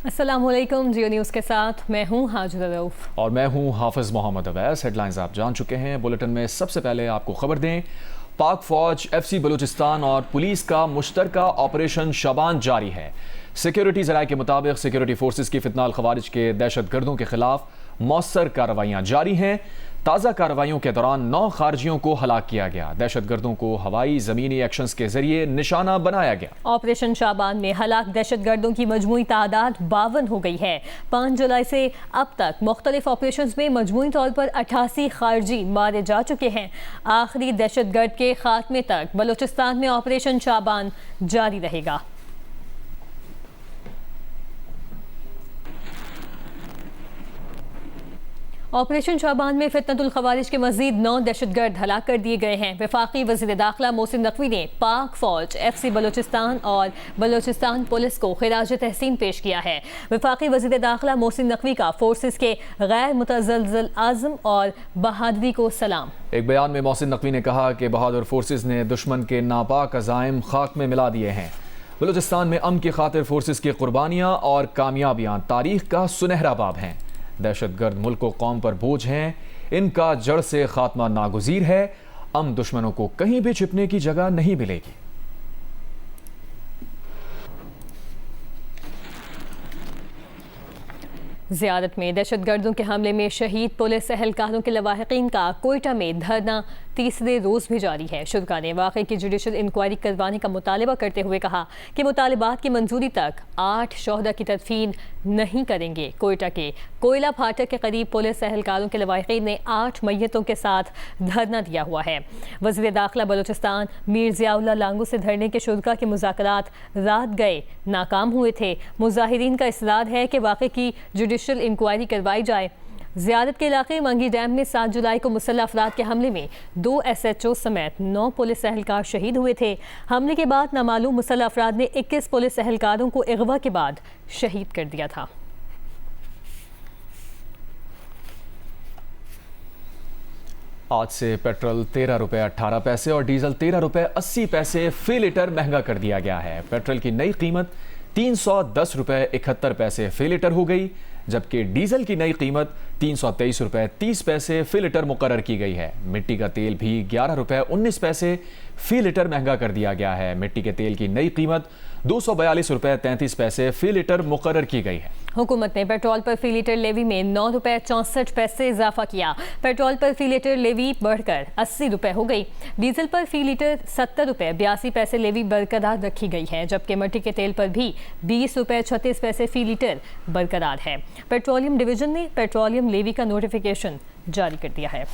अस्सलामुअलैकुम, जियो न्यूज़ के साथ मैं हूं हाजिर रऊफ और मैं हूं हाफिज मोहम्मद अवैस। हेडलाइंस आप जान चुके हैं। बुलेटिन में सबसे पहले आपको खबर दें, पाक फौज, FC बलूचिस्तान और पुलिस का मुश्तरका ऑपरेशन शाबान जारी है। सिक्योरिटी ज़राए के मुताबिक सिक्योरिटी फोर्सेस की फितनाल खवारिज के दहशत गर्दों के खिलाफ मौसर कार्रवाइयाँ जारी हैं। ताज़ा कार्रवाइयों के दौरान 9 खारजियों को हलाक किया गया। दहशत गर्दों को हवाई ज़मीनी एक्शंस के जरिए निशाना बनाया गया। ऑपरेशन शाबान में हलाक दहशत गर्दों की मजमूई तादाद 52 हो गई है। 5 जुलाई से अब तक मुख्तलिफ ऑपरेशन में मजमूई तौर पर 88 खारजी मारे जा चुके हैं। आखिरी दहशत गर्द के खात्मे तक बलूचिस्तान में ऑपरेशन शाबान जारी रहेगा। ऑपरेशन शाबान में फितनतुल खवारिज के मजीद 9 दहशतगर्द हलाक कर दिए गए हैं। वफाकी वज़ीर दाखिला मोहसिन नकवी ने पाक फौज, FC बलूचिस्तान और बलूचिस्तान पुलिस को खिराज तहसीन पेश किया है। वफाकी वज़ीर दाखिला मोहसिन नकवी का फोर्सेस के गैर मुतज़लज़ल आज़म और बहादुरी को सलाम। एक बयान में मोहसिन नकवी ने कहा कि बहादुर फोर्सेस ने दुश्मन के नापाक अज़ाइम खाक में मिला दिए हैं। बलूचिस्तान में अमन की खातिर फोर्सेस की कुर्बानियाँ और कामयाबियाँ तारीख का सुनहरा बाब हैं। दहशतगर्द मुल्क को कौम पर बोझ हैं, इनका जड़ से खात्मा नागुज़ीर है। दुश्मनों को कहीं भी छिपने की जगह नहीं मिलेगी। ज़ियारत में दहशतगर्दों के हमले में शहीद पुलिस एहलकारों के लवाहिकीन का कोयटा में धरना तीसरे रोज़ भी जारी है। शुरका ने वाक़े की जुडिशल इंक्वायरी करवाने का मुतालबा करते हुए कहा कि मुतालबात की मंजूरी तक 8 शोहदा की तदफीन नहीं करेंगे। कोयटा के कोयला फाटक के करीब पुलिस एहलकारों के लवाहिकीन ने 8 मैयतों के साथ धरना दिया हुआ है। वज़ीर दाखिला बलूचिस्तान मीर ज़ियाउल्लाह लांगू से धरने के शुरका के मुज़ाकरात रात गए नाकाम हुए थे। मुज़ाहिरीन का इसरार है कि वाक़े की जुडिशल इंक्वायरी करवाई जाए। ज़ियारत के इलाके मंगी डैम में 7 जुलाई को मुसल्लह अफराद के हमले में 2 SHO समेत 9 पुलिस एहलकार शहीद हुए थे। हमले के बाद नामालूम मुसल्लह अफराद ने 21 पुलिस एहलकारों को अगवा के बाद शहीद कर दिया था। आज से पेट्रोल 13 रुपये 18 पैसे और डीजल 13 रुपये 80 पैसे फी लीटर महंगा कर दिया गया है। पेट्रोल की नई कीमत 310 रुपये 71 पैसे फी लीटर हो गई, जबकि डीजल की नई कीमत 323 रुपये 30 पैसे फी लीटर मुकर्रर की गई है। मिट्टी का तेल भी 11 रुपये 19 पैसे फी लीटर महंगा कर दिया गया है। मिट्टी के तेल की नई कीमत 242 रुपये 33 पैसे फी लीटर मुकर्रर की गई है। हुकूमत ने पेट्रोल पर फी लीटर लेवी में 9 रुपये 64 पैसे इजाफा किया। पेट्रोल पर फी लीटर लेवी बढ़कर 80 रुपये हो गई। डीजल पर फी लीटर 70 रुपये 82 पैसे लेवी बरकरार रखी गई है, जबकि मिट्टी के तेल पर भी 20 रुपये 36 पैसे फी लीटर बरकरार है। पेट्रोलियम डिवीजन ने पेट्रोलियम लेवी का नोटिफिकेशन जारी कर दिया है।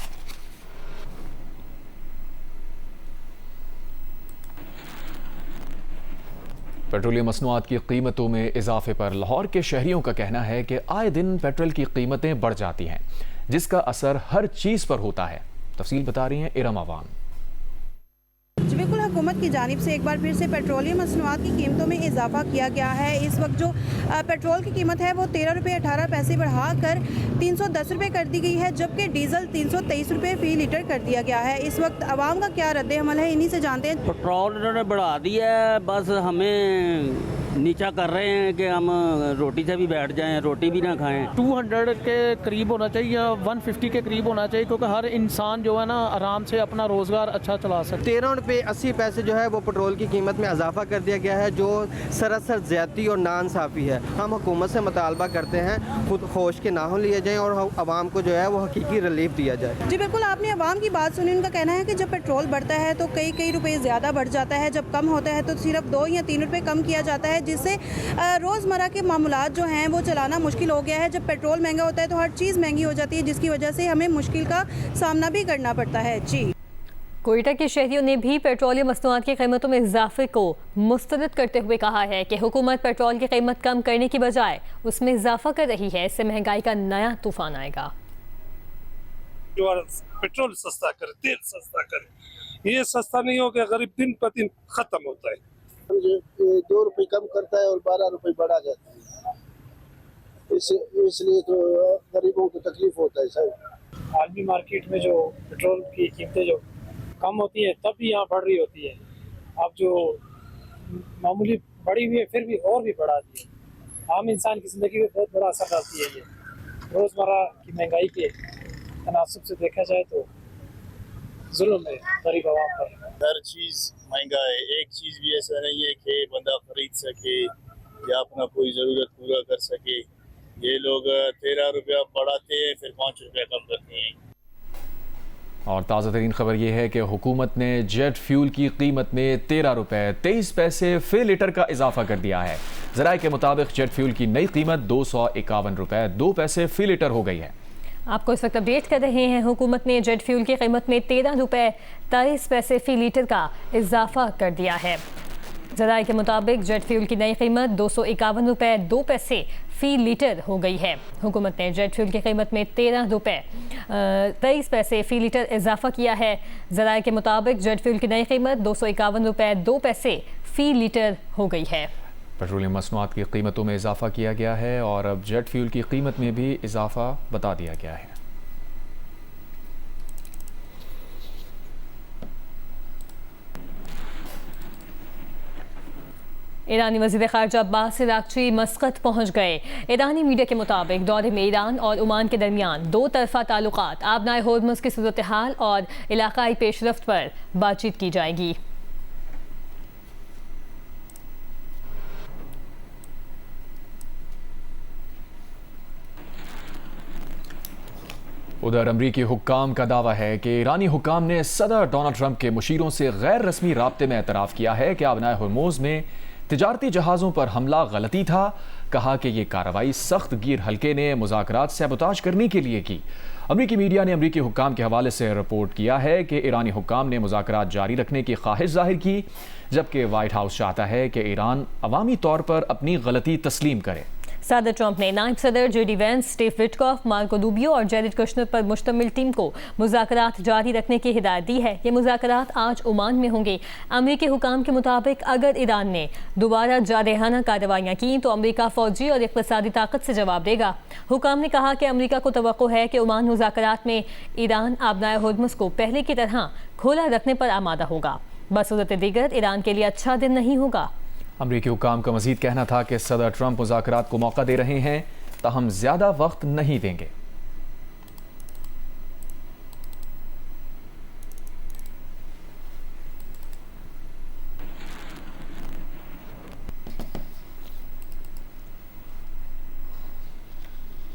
पेट्रोलियम मसनूआत की कीमतों में इजाफे पर लाहौर के शहरियों का कहना है कि आए दिन पेट्रोल की कीमतें बढ़ जाती हैं, जिसका असर हर चीज़ पर होता है। तफसील बता रही हैं इरम अवान। बिल्कुल, हुकूमत की जानिब से एक बार फिर से पेट्रोलियम मसनूआत की कीमतों में इजाफा किया गया है। इस वक्त जो पेट्रोल की कीमत है वो 13 रुपये 18 पैसे बढ़ाकर 310 रुपये कर दी गई है, जबकि डीजल 323 रुपये फी लीटर कर दिया गया है। इस वक्त आवाम का क्या रद्द अमल है, इन्हीं से जानते हैं। पेट्रोल इन्होंने बढ़ा दिया है, बस हमें नीचा कर रहे हैं कि हम रोटी से भी बैठ जाएं, रोटी भी ना खाएं। 200 के करीब होना चाहिए या 150 के करीब होना चाहिए, क्योंकि हर इंसान जो है ना आराम से अपना रोज़गार अच्छा चला सकता है। 13 रुपये 80 पैसे जो है वो पेट्रोल की कीमत में इजाफा कर दिया गया है, जो सरासर ज़्यादती और नाइंसाफ़ी है। हम हुकूमत से मुतालबा करते हैं खुद होश के नाहों लिए जाएँ और आवाम को जो है वो हकीकी रिलीफ दिया जाए। जी बिल्कुल, आपने आवाम की बात सुनी। उनका कहना है कि जब पेट्रोल बढ़ता है तो कई रुपए ज़्यादा बढ़ जाता है, जब कम होता है तो सिर्फ 2 या 3 रुपये कम किया जाता है, जिससे रोज़मर्रा के मामलात जो हैं वो चलाना मुश्किल हो गया है। जब पेट्रोल महंगा होता है तो हर चीज़ महंगी हो जाती है, जिसकी वजह से हमें मुश्किल का सामना भी करना पड़ता है। जी, कोयटा के शहरियों ने भी पेट्रोलियम मसनूआत की कीमतों में इजाफे को मुस्तरद करते हुए कहा है कि हुकूमत पेट्रोल की कीमत कम करने की बजाय उसमें इजाफा कर रही है। इससे महंगाई का नया तूफान आएगा। पेट्रोल सस्ता करे, तेल सस्ता करे, ये सस्ता नहीं हो गया, गरीब दिन पर दिन खत्म होता है। 2 रुपये कम करता है और 12 रुपये बढ़ा जाता है, इसलिए तो गरीबों को तकलीफ होता है सर। आज भी मार्केट में जो पेट्रोल की कीमतें जो कम होती है तब भी यहाँ बढ़ रही होती है। अब जो मामूली बढ़ी हुई है फिर भी और भी बढ़ा दी है। आम इंसान की ज़िंदगी पे बहुत बड़ा असर डालती है। ये रोज़मर्रा की महंगाई के तनासब से देखा जाए तो जुल्म है गरीब आवाम पर। हर चीज़ महंगा है, एक चीज़ भी ऐसा नहीं है कि बंदा खरीद सके या अपना कोई ज़रूरत पूरा कर सके। ये लोग 13 रुपया बढ़ाते हैं, फिर 5 रुपया कम करते हैं। और ताज़ा तरीन खबर यह है कि हुकूमत ने जेट फ्यूल की कीमत में 13 रुपये 23 पैसे फ़ी लीटर का इजाफा कर दिया है। ज़राए के मुताबिक जेट फ्यूल की नई कीमत 251 रुपये 2 पैसे फ़ी लीटर हो गई है। आपको इस वक्त अपडेट कर रहे हैं। हुकूमत ने जेट फ्यूल की कीमत में 13 रुपये 23 पैसे फ़ी लीटर का इजाफा कर दिया है। ज़राए के मुताबिक जेट फ्यूल की नई कीमत 251 रुपये 2 पैसे फ़ी लीटर हो गई है। हुकूमत ने जेट फ्यूल की कीमत में 13 रुपये 23 पैसे फ़ी लीटर इजाफा किया है। ज़राए के मुताबिक जेट फ्यूल की नई कीमत 251 रुपये 2 पैसे फ़ी लीटर हो गई है। पेट्रोलियम मसनूआत की कीमतों में इजाफा किया गया है और अब जेट फ्यूल की कीमत में भी इजाफा बता दिया गया है। ईरानी वज़ीर ख़ारिजा अब्बास अराग़ची मस्कत पहुँच गए। ईरानी मीडिया के मुताबिक दौरे में ईरान और ओमान के दरमियान 2 तरफ़ा ताल्लुकात, आबनाए होर्मुज़ की सूरत हाल और इलाक़ाई पेशरफ्त पर बातचीत की जाएगी। उधर अमरीकी हुक्काम का दावा है कि ईरानी हुक्काम ने सदर डोनाल्ड ट्रंप के मुशीरों से गैर रस्मी राब्ते में एतराफ़ किया है कि आबनाए होर्मुज़ में तिजारती जहाज़ों पर हमला गलती था। कहा कि ये कार्रवाई सख्त गिर हल्के ने मुज़ाकरात सैबोताज करने के लिए की। अमरीकी मीडिया ने अमरीकी हुक्काम के हवाले से रिपोर्ट किया है कि ईरानी हुक्काम ने मुज़ाकरात जारी रखने की ख्वाहिश जाहिर की, जबकि वाइट हाउस चाहता है कि ईरान अवामी तौर पर अपनी गलती तस्लीम करे। सदर ट्रंप ने नायब सदर JD Vance, Steve Witkoff, Marco Rubio और जेरेड कुशनर पर मुश्तमिल टीम को मुज़ाकरात जारी रखने की हिदायत दी है। ये मुज़ाकरात आज ओमान में होंगे। अमरीकी हुकाम के मुताबिक अगर ईरान ने दोबारा जारहाना कार्रवाइयाँ की तो अमरीका फौजी और इक़्तिसादी ताकत से जवाब देगा। हुकाम ने कहा कि अमरीका को तवक्को है कि ओमान मुज़ाकरात में ईरान आबनाए होर्मुज़ को पहले की तरह खोला रखने पर आमादा होगा। बसूरत दीगर ईरान के लिए अच्छा दिन नहीं होगा। अमरीकी हुक्काम का मजीद कहना था कि सदर ट्रंप मुज़ाकरात को मौका दे रहे हैं, ताहम ज़्यादा वक्त नहीं देंगे।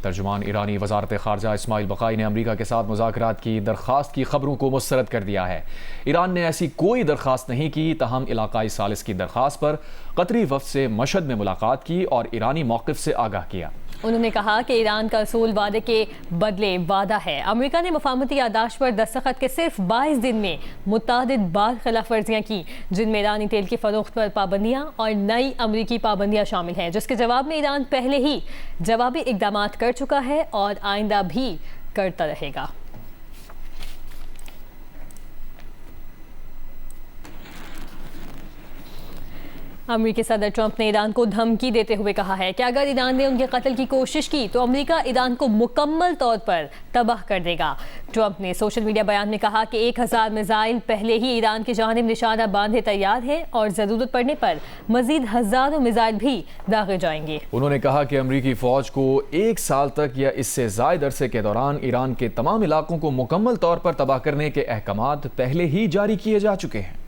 तर्जुमान ईरानी वजारत ख़ारजा इस्माइल बक़ाई ने अमरीका के साथ मुज़ाकरात की दरख्वास्त की खबरों को मुस्तरद कर दिया है। ईरान ने ऐसी कोई दरख्वास्त नहीं की, ताहम इलाकाई सालिस की दरख्वास्त पर कतरी वफ़द से मशहद में मुलाकात की और ईरानी मौक़िफ़ से आगाह किया। उन्होंने कहा कि ईरान का असूल वादे के बदले वादा है। अमेरिका ने मफाहमती यादाश्त पर दस्तखत के सिर्फ 22 दिन में मुतादिद बार खिलाफ वर्जियाँ की, जिनमें ईरानी तेल की फ़रोख्त पर पाबंदियाँ और नई अमरीकी पाबंदियाँ शामिल हैं, जिसके जवाब में ईरान पहले ही जवाबी इक़दाम कर चुका है और आइंदा भी करता रहेगा। अमेरिकी सदर ट्रंप ने ईरान को धमकी देते हुए कहा है कि अगर ईरान ने उनके कत्ल की कोशिश की तो अमेरिका ईरान को मुकम्मल तौर पर तबाह कर देगा। ट्रंप ने सोशल मीडिया बयान में कहा कि 1000 मिसाइल पहले ही ईरान की जानिब निशाना बांधे तैयार हैं और ज़रूरत पड़ने पर मजीद हज़ारों मिसाइल भी दागे जाएंगे। उन्होंने कहा कि अमरीकी फ़ौज को 1 साल तक या इससे ज़ायद अरसे के दौरान ईरान के तमाम इलाकों को मुकम्मल तौर पर तबाह करने के अहकामात पहले ही जारी किए जा चुके हैं।